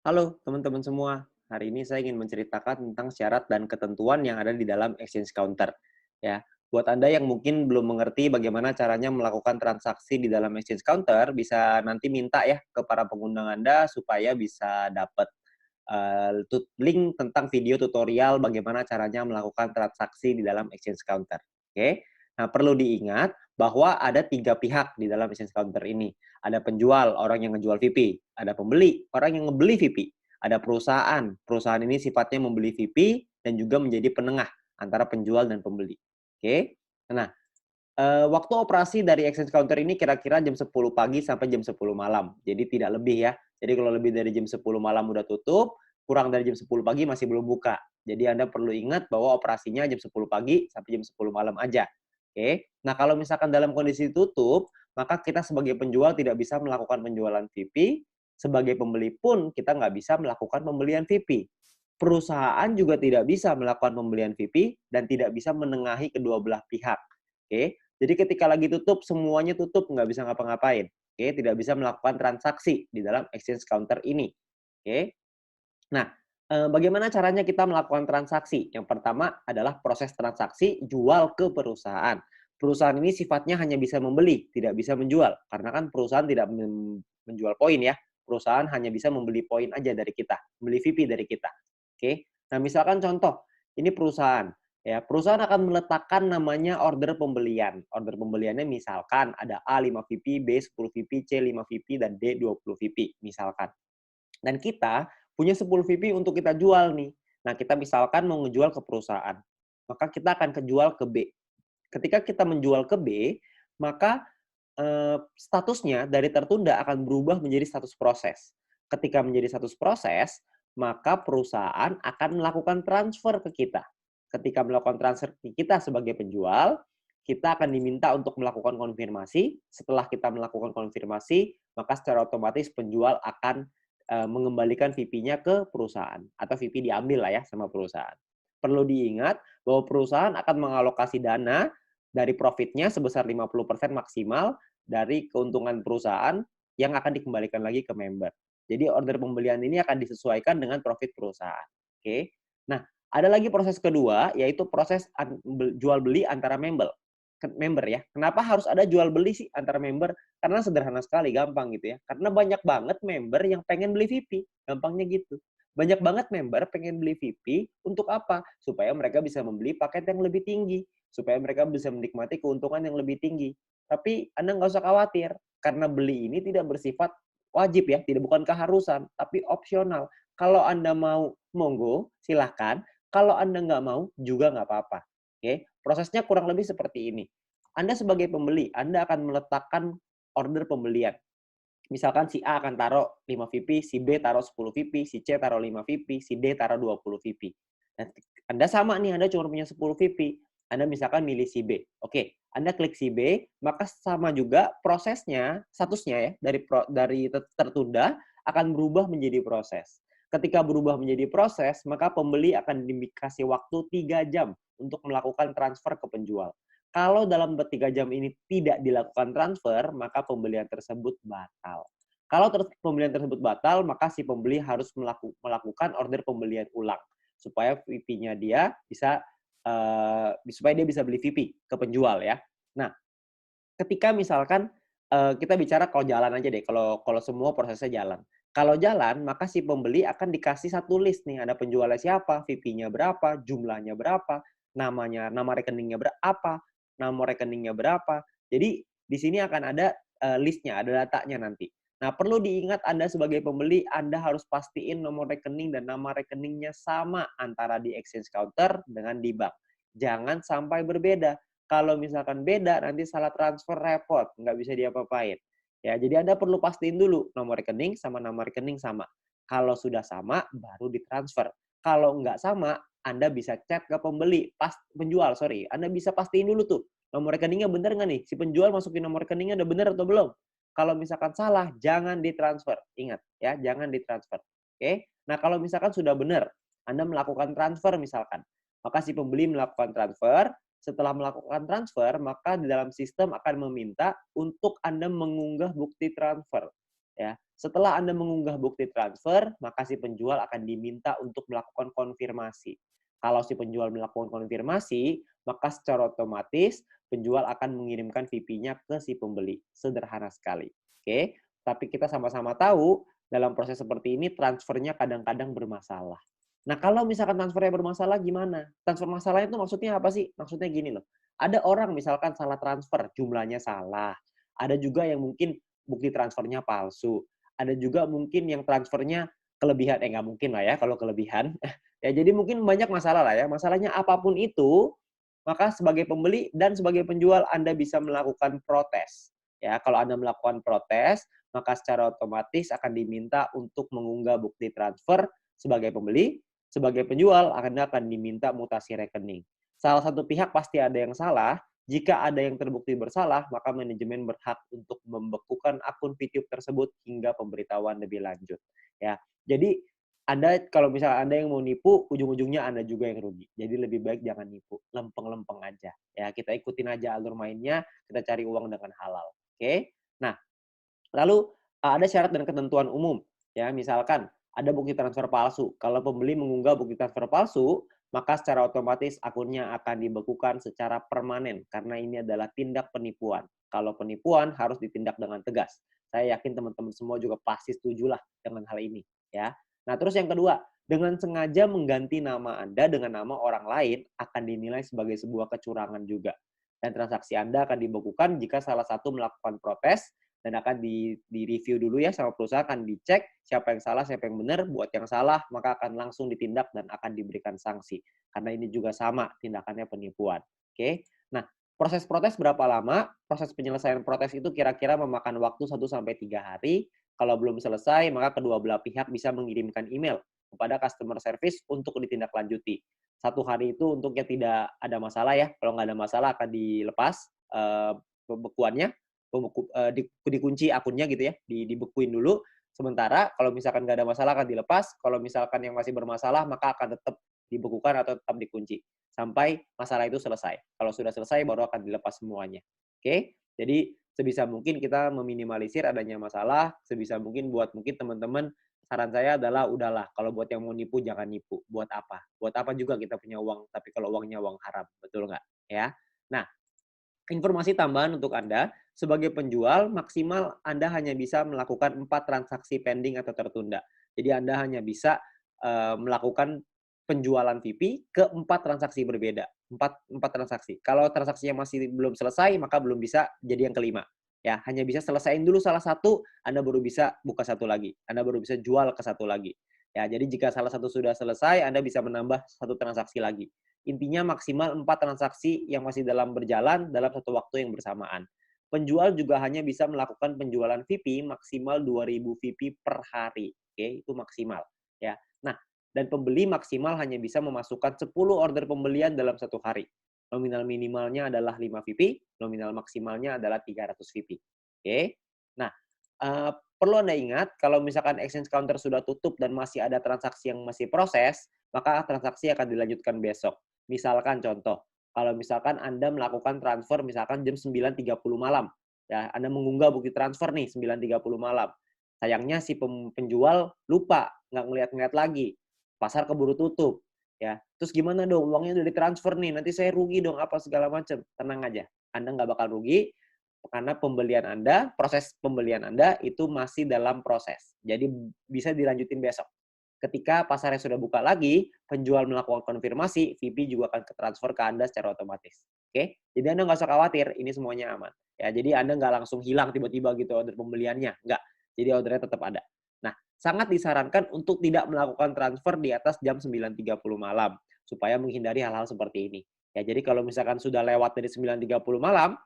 Halo teman-teman semua, hari ini saya ingin menceritakan tentang syarat dan ketentuan yang ada di dalam exchange counter. Ya, buat Anda yang mungkin belum mengerti bagaimana caranya melakukan transaksi di dalam exchange counter, bisa nanti minta ya ke para pengundang Anda supaya bisa dapat link tentang video tutorial bagaimana caranya melakukan transaksi di dalam exchange counter. Oke, nah perlu diingat bahwa ada tiga pihak di dalam exchange counter ini. Ada penjual, orang yang ngejual VP. Ada pembeli, orang yang ngebeli VP. Ada perusahaan, perusahaan ini sifatnya membeli VP dan juga menjadi penengah antara penjual dan pembeli. Oke, nah waktu operasi dari exchange counter ini kira-kira jam 10 pagi sampai jam 10 malam. Jadi tidak lebih ya. Jadi kalau lebih dari jam 10 malam udah tutup, kurang dari jam 10 pagi masih belum buka. Jadi Anda perlu ingat bahwa operasinya jam 10 pagi sampai jam 10 malam aja. Oke. Nah, kalau misalkan dalam kondisi tutup, maka kita sebagai penjual tidak bisa melakukan penjualan VIP, sebagai pembeli pun kita nggak bisa melakukan pembelian VIP. Perusahaan juga tidak bisa melakukan pembelian VIP dan tidak bisa menengahi kedua belah pihak. Oke. Jadi ketika lagi tutup, semuanya tutup, nggak bisa ngapa-ngapain. Oke, tidak bisa melakukan transaksi di dalam exchange counter ini. Oke. Nah, bagaimana caranya kita melakukan transaksi? Yang pertama adalah proses transaksi jual ke perusahaan. Perusahaan ini sifatnya hanya bisa membeli, tidak bisa menjual. Karena kan perusahaan tidak menjual poin ya. Perusahaan hanya bisa membeli poin aja dari kita, membeli VIP dari kita. Oke. Nah, misalkan contoh, ini perusahaan. Ya, perusahaan akan meletakkan namanya order pembelian. Order pembeliannya misalkan ada A 5 VP, B 10 VP, C 5 VP, dan D 20 VP, misalkan. Dan kita punya 10 VP untuk kita jual nih. Nah, kita misalkan mau ngejual ke perusahaan, maka kita akan kejual ke B. Ketika kita menjual ke B, maka statusnya dari tertunda akan berubah menjadi status proses. Ketika menjadi status proses, maka perusahaan akan melakukan transfer ke kita. Ketika melakukan transfer ke kita sebagai penjual, kita akan diminta untuk melakukan konfirmasi. Setelah kita melakukan konfirmasi, maka secara otomatis penjual akan mengembalikan VP-nya ke perusahaan atau VP diambil lah ya sama perusahaan. Perlu diingat bahwa perusahaan akan mengalokasi dana dari profitnya sebesar 50% maksimal dari keuntungan perusahaan yang akan dikembalikan lagi ke member. Jadi order pembelian ini akan disesuaikan dengan profit perusahaan. Oke. Nah, ada lagi proses kedua yaitu proses jual beli antara member ya. Kenapa harus ada jual beli sih antara member? Karena sederhana sekali, gampang gitu ya. Karena banyak banget member yang pengen beli VIP, gampangnya gitu. Banyak banget member pengen beli VIP untuk apa? Supaya mereka bisa membeli paket yang lebih tinggi, supaya mereka bisa menikmati keuntungan yang lebih tinggi. Tapi Anda nggak usah khawatir, karena beli ini tidak bersifat wajib ya, tidak bukan keharusan, tapi opsional. Kalau Anda mau, monggo, silahkan. Kalau Anda nggak mau, juga nggak apa-apa. Oke, prosesnya kurang lebih seperti ini. Anda sebagai pembeli, Anda akan meletakkan order pembelian. Misalkan si A akan taruh 5 VP, si B taruh 10 VP, si C taruh 5 VP, si D taruh 20 VP. Dan Anda sama nih, Anda cuma punya 10 VP. Anda misalkan milih si B. Oke, Anda klik si B, maka sama juga prosesnya, statusnya ya, dari tertunda akan berubah menjadi proses. Ketika berubah menjadi proses, maka pembeli akan dikasih waktu 3 jam untuk melakukan transfer ke penjual. Kalau dalam 3 jam ini tidak dilakukan transfer, maka pembelian tersebut batal. Kalau pembelian tersebut batal, maka si pembeli harus melakukan order pembelian ulang supaya VP-nya dia bisa supaya dia bisa beli VP ke penjual ya. Nah, ketika misalkan kita bicara kalau jalan aja deh, kalau kalau semua prosesnya jalan. Kalau jalan, maka si pembeli akan dikasih satu list nih, ada penjualnya siapa, VP-nya berapa, jumlahnya berapa, nama rekeningnya berapa, nomor rekeningnya berapa. Jadi di sini akan ada list-nya, ada datanya nanti. Nah, perlu diingat Anda sebagai pembeli, Anda harus pastiin nomor rekening dan nama rekeningnya sama antara di exchange counter dengan di bank. Jangan sampai berbeda. Kalau misalkan beda, nanti salah transfer repot, nggak bisa diapa-apain. Ya, jadi Anda perlu pastiin dulu nomor rekening sama nama rekening sama. Kalau sudah sama, baru ditransfer. Kalau nggak sama, Anda bisa chat ke penjual, sorry. Anda bisa pastiin dulu tuh, nomor rekeningnya bener nggak nih? Si penjual masukin nomor rekeningnya udah bener atau belum? Kalau misalkan salah, jangan ditransfer. Ingat ya, jangan ditransfer. Oke? Nah, kalau misalkan sudah benar, Anda melakukan transfer misalkan, maka si pembeli melakukan transfer. Setelah melakukan transfer, maka di dalam sistem akan meminta untuk Anda mengunggah bukti transfer. Ya. Setelah Anda mengunggah bukti transfer, maka si penjual akan diminta untuk melakukan konfirmasi. Kalau si penjual melakukan konfirmasi, maka secara otomatis penjual akan mengirimkan VP-nya ke si pembeli. Sederhana sekali. Oke, tapi kita sama-sama tahu dalam proses seperti ini transfernya kadang-kadang bermasalah. Nah, kalau misalkan transfernya bermasalah gimana? Transfer masalahnya itu maksudnya apa sih? Maksudnya gini loh. Ada orang misalkan salah transfer, jumlahnya salah. Ada juga yang mungkin bukti transfernya palsu. Ada juga mungkin yang transfernya kelebihan, nggak mungkin lah ya kalau kelebihan. Ya, jadi mungkin banyak masalah lah ya. Masalahnya apapun itu, maka sebagai pembeli dan sebagai penjual Anda bisa melakukan protes. Ya, kalau Anda melakukan protes, maka secara otomatis akan diminta untuk mengunggah bukti transfer sebagai pembeli, sebagai penjual Anda akan diminta mutasi rekening. Salah satu pihak pasti ada yang salah. Jika ada yang terbukti bersalah, maka manajemen berhak untuk membekukan akun VTube tersebut hingga pemberitahuan lebih lanjut. Ya, jadi Anda kalau misalnya Anda yang mau nipu, ujung-ujungnya Anda juga yang rugi. Jadi lebih baik jangan nipu, lempeng-lempeng aja. Ya, kita ikutin aja alur mainnya, kita cari uang dengan halal. Oke? Nah, lalu ada syarat dan ketentuan umum. Ya, misalkan ada bukti transfer palsu. Kalau pembeli mengunggah bukti transfer palsu, maka secara otomatis akunnya akan dibekukan secara permanen karena ini adalah tindak penipuan. Kalau penipuan harus ditindak dengan tegas. Saya yakin teman-teman semua juga pasti setuju lah dengan hal ini, ya. Nah, terus yang kedua, dengan sengaja mengganti nama Anda dengan nama orang lain akan dinilai sebagai sebuah kecurangan juga. Dan transaksi Anda akan dibekukan jika salah satu melakukan protes dan akan di-review dulu ya sama perusahaan, akan dicek siapa yang salah, siapa yang benar. Buat yang salah, maka akan langsung ditindak dan akan diberikan sanksi. Karena ini juga sama tindakannya penipuan. Oke. Nah, proses protes berapa lama? Proses penyelesaian protes itu kira-kira memakan waktu 1-3 hari. Kalau belum selesai, maka kedua belah pihak bisa mengirimkan email kepada customer service untuk ditindaklanjuti. 1 hari itu untuknya tidak ada masalah ya. Kalau nggak ada masalah akan dilepas pembekuannya, dikunci akunnya gitu ya, dibekuin dulu. Sementara kalau misalkan nggak ada masalah akan dilepas. Kalau misalkan yang masih bermasalah maka akan tetap dibekukan atau tetap dikunci sampai masalah itu selesai. Kalau sudah selesai baru akan dilepas semuanya. Oke? Jadi sebisa mungkin kita meminimalisir adanya masalah, sebisa mungkin buat mungkin teman-teman saran saya adalah udahlah kalau buat yang mau nipu jangan nipu. Buat apa? Buat apa juga kita punya uang tapi kalau uangnya uang haram, betul nggak? Ya. Nah, informasi tambahan untuk Anda, sebagai penjual maksimal Anda hanya bisa melakukan 4 transaksi pending atau tertunda. Jadi Anda hanya bisa melakukan penjualan VP ke 4 transaksi berbeda. 4 transaksi. Kalau transaksinya masih belum selesai, maka belum bisa jadi yang kelima. Ya, hanya bisa selesaiin dulu salah satu, Anda baru bisa buka satu lagi. Anda baru bisa jual ke satu lagi. Ya, jadi jika salah satu sudah selesai, Anda bisa menambah satu transaksi lagi. Intinya maksimal 4 transaksi yang masih dalam berjalan dalam satu waktu yang bersamaan. Penjual juga hanya bisa melakukan penjualan VP maksimal 2.000 VP per hari. Oke, itu maksimal. Ya. Nah, dan pembeli maksimal hanya bisa memasukkan 10 order pembelian dalam satu hari. Nominal minimalnya adalah 5 VP, nominal maksimalnya adalah 300 VP. Oke. Nah, perlu Anda ingat kalau misalkan exchange counter sudah tutup dan masih ada transaksi yang masih proses, maka transaksi akan dilanjutkan besok. Misalkan contoh, kalau misalkan Anda melakukan transfer misalkan jam 9.30 malam, ya Anda mengunggah bukti transfer nih 9.30 malam. Sayangnya si penjual lupa, nggak ngeliat-ngeliat lagi. Pasar keburu tutup. Ya, terus gimana dong? Uangnya udah ditransfer nih, nanti saya rugi dong apa segala macam. Tenang aja, Anda nggak bakal rugi karena pembelian Anda, proses pembelian Anda itu masih dalam proses. Jadi bisa dilanjutin besok. Ketika pasarnya sudah buka lagi, penjual melakukan konfirmasi, VP juga akan transfer ke Anda secara otomatis. Oke? Jadi Anda nggak usah khawatir, ini semuanya aman. Ya, jadi Anda nggak langsung hilang tiba-tiba gitu order pembeliannya. Nggak. Jadi ordernya tetap ada. Nah, sangat disarankan untuk tidak melakukan transfer di atas jam 9.30 malam, supaya menghindari hal-hal seperti ini. Ya, jadi kalau misalkan sudah lewat dari 9.30 malam,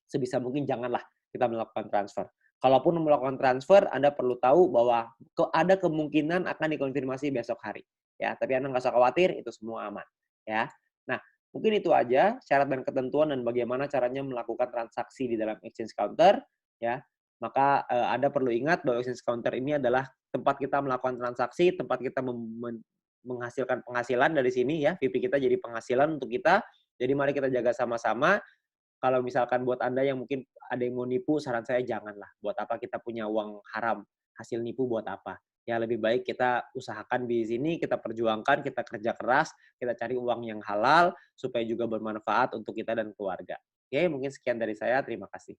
sebisa mungkin janganlah kita melakukan transfer. Kalaupun melakukan transfer, Anda perlu tahu bahwa ada kemungkinan akan dikonfirmasi besok hari. Ya, tapi Anda nggak usah khawatir, itu semua aman. Ya. Nah, mungkin itu aja syarat dan ketentuan dan bagaimana caranya melakukan transaksi di dalam exchange counter. Ya, maka Anda perlu ingat bahwa exchange counter ini adalah tempat kita melakukan transaksi, tempat kita menghasilkan penghasilan dari sini ya. VP kita jadi penghasilan untuk kita. Jadi mari kita jaga sama-sama. kalau misalkan buat Anda yang mungkin ada yang mau nipu, saran saya janganlah. Buat apa kita punya uang haram, hasil nipu buat apa? Ya lebih baik kita usahakan di sini, kita perjuangkan, kita kerja keras, kita cari uang yang halal, supaya juga bermanfaat untuk kita dan keluarga. Oke, mungkin sekian dari saya, terima kasih.